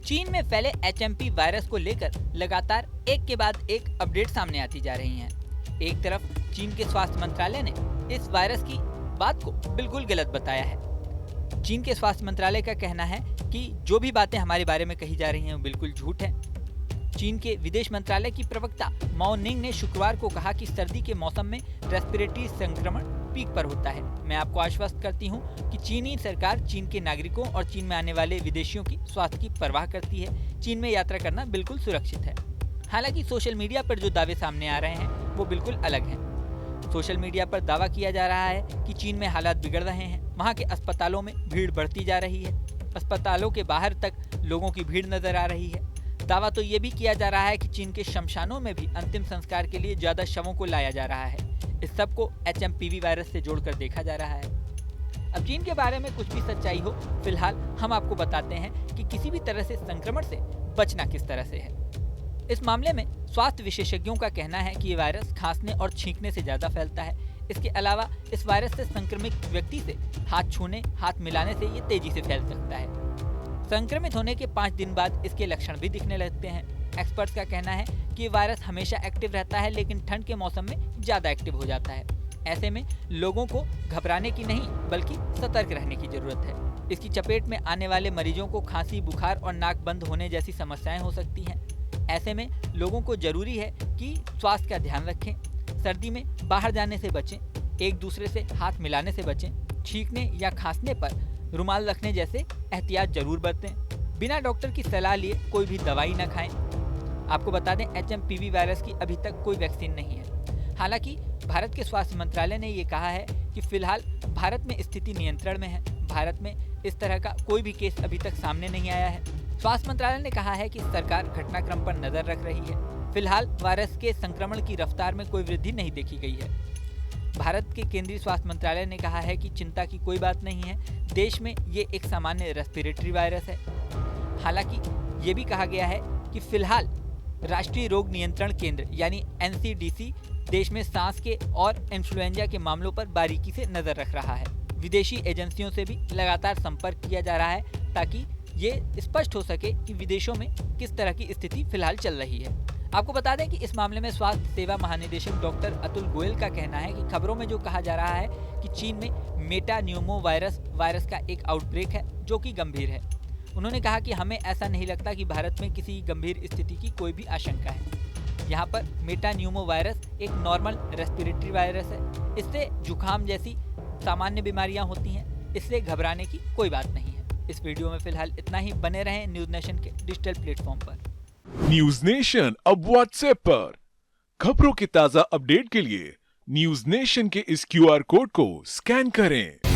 चीन में फैले HMP वायरस को लेकर लगातार एक के बाद एक अपडेट सामने आती जा रही हैं। एक तरफ चीन के स्वास्थ्य मंत्रालय ने इस वायरस की बात को बिल्कुल गलत बताया है। चीन के स्वास्थ्य मंत्रालय का कहना है कि जो भी बातें हमारे बारे में कही जा रही हैं वो बिल्कुल झूठ है। चीन के विदेश मंत्रालय की प्रवक्ता माओ निंग ने शुक्रवार को कहा कि सर्दी के मौसम में रेस्पिरेटरी संक्रमण पीक पर होता है। मैं आपको आश्वस्त करती हूं कि चीनी सरकार चीन के नागरिकों और चीन में आने वाले विदेशियों की स्वास्थ्य की परवाह करती है। चीन में यात्रा करना बिल्कुल सुरक्षित है। हालांकि सोशल मीडिया पर जो दावे सामने आ रहे हैं वो बिल्कुल अलग हैं। सोशल मीडिया पर दावा किया जा रहा है कि चीन में हालात बिगड़ रहे हैं, वहाँ के अस्पतालों में भीड़ बढ़ती जा रही है, अस्पतालों के बाहर तक लोगों की भीड़ नजर आ रही है। दावा तो ये भी किया जा रहा है कि चीन के शमशानों में भी अंतिम संस्कार के लिए ज्यादा शवों को लाया जा रहा है। इस सब को HMPV वायरस से जोड़कर देखा जा रहा है। अब चीन के बारे में कुछ भी सच्चाई हो, फिलहाल हम आपको बताते हैं कि किसी भी तरह से संक्रमण से बचना किस तरह से है। इस मामले में स्वास्थ्य विशेषज्ञों का कहना है कि ये वायरस खांसने और छींकने से ज्यादा फैलता है। इसके अलावा इस वायरस से संक्रमित व्यक्ति से हाथ छूने, हाथ मिलाने से ये तेजी से फैल सकता है। संक्रमित होने के 5 दिन बाद इसके लक्षण भी दिखने लगते हैं। एक्सपर्ट्स का कहना है कि वायरस हमेशा एक्टिव रहता है, लेकिन ठंड के मौसम में ज्यादा एक्टिव हो जाता है। ऐसे में लोगों को घबराने की नहीं बल्कि सतर्क रहने की जरूरत है। इसकी चपेट में आने वाले मरीजों को खांसी, बुखार और नाक बंद होने जैसी समस्याएं हो सकती हैं। ऐसे में लोगों को जरूरी है कि स्वास्थ्य का ध्यान रखें, सर्दी में बाहर जाने से बचें, एक दूसरे से हाथ मिलाने से बचें, छींकने या खांसने पर रुमाल रखने जैसे एहतियात जरूर बरतें। बिना डॉक्टर की सलाह लिए कोई भी दवाई न खाएं। आपको बता दें HMPV वायरस की अभी तक कोई वैक्सीन नहीं है। हालांकि भारत के स्वास्थ्य मंत्रालय ने ये कहा है कि फिलहाल भारत में स्थिति नियंत्रण में है। भारत में इस तरह का कोई भी केस अभी तक सामने नहीं आया है। स्वास्थ्य मंत्रालय ने कहा है कि सरकार घटनाक्रम पर नजर रख रही है। फिलहाल वायरस के संक्रमण की रफ्तार में कोई वृद्धि नहीं देखी गई है। भारत के केंद्रीय स्वास्थ्य मंत्रालय ने कहा है कि चिंता की कोई बात नहीं है, देश में ये एक सामान्य रेस्पिरेटरी वायरस है। हालांकि ये भी कहा गया है कि फिलहाल राष्ट्रीय रोग नियंत्रण केंद्र यानी NCDC देश में सांस के और इन्फ्लुएंजा के मामलों पर बारीकी से नजर रख रहा है। विदेशी एजेंसियों से भी लगातार संपर्क किया जा रहा है ताकि ये स्पष्ट हो सके कि विदेशों में किस तरह की स्थिति फिलहाल चल रही है। आपको बता दें कि इस मामले में स्वास्थ्य सेवा महानिदेशक डॉक्टर अतुल गोयल का कहना है कि खबरों में जो कहा जा रहा है कि चीन में मेटान्यूमो वायरस का एक आउटब्रेक है जो कि गंभीर है। उन्होंने कहा कि हमें ऐसा नहीं लगता कि भारत में किसी गंभीर स्थिति की कोई भी आशंका है। यहाँ पर मेटान्यूमो वायरस एक नॉर्मल रेस्पिरेटरी वायरस है। इससे जुकाम जैसी सामान्य बीमारियां होती हैं। इससे घबराने की कोई बात नहीं है। इस वीडियो में फिलहाल इतना ही। बने रहें न्यूज नेशन के डिजिटल प्लेटफॉर्म पर। न्यूज नेशन अब व्हाट्सएप पर खबरों के ताजा अपडेट के लिए न्यूज नेशन के इस QR कोड को स्कैन करें।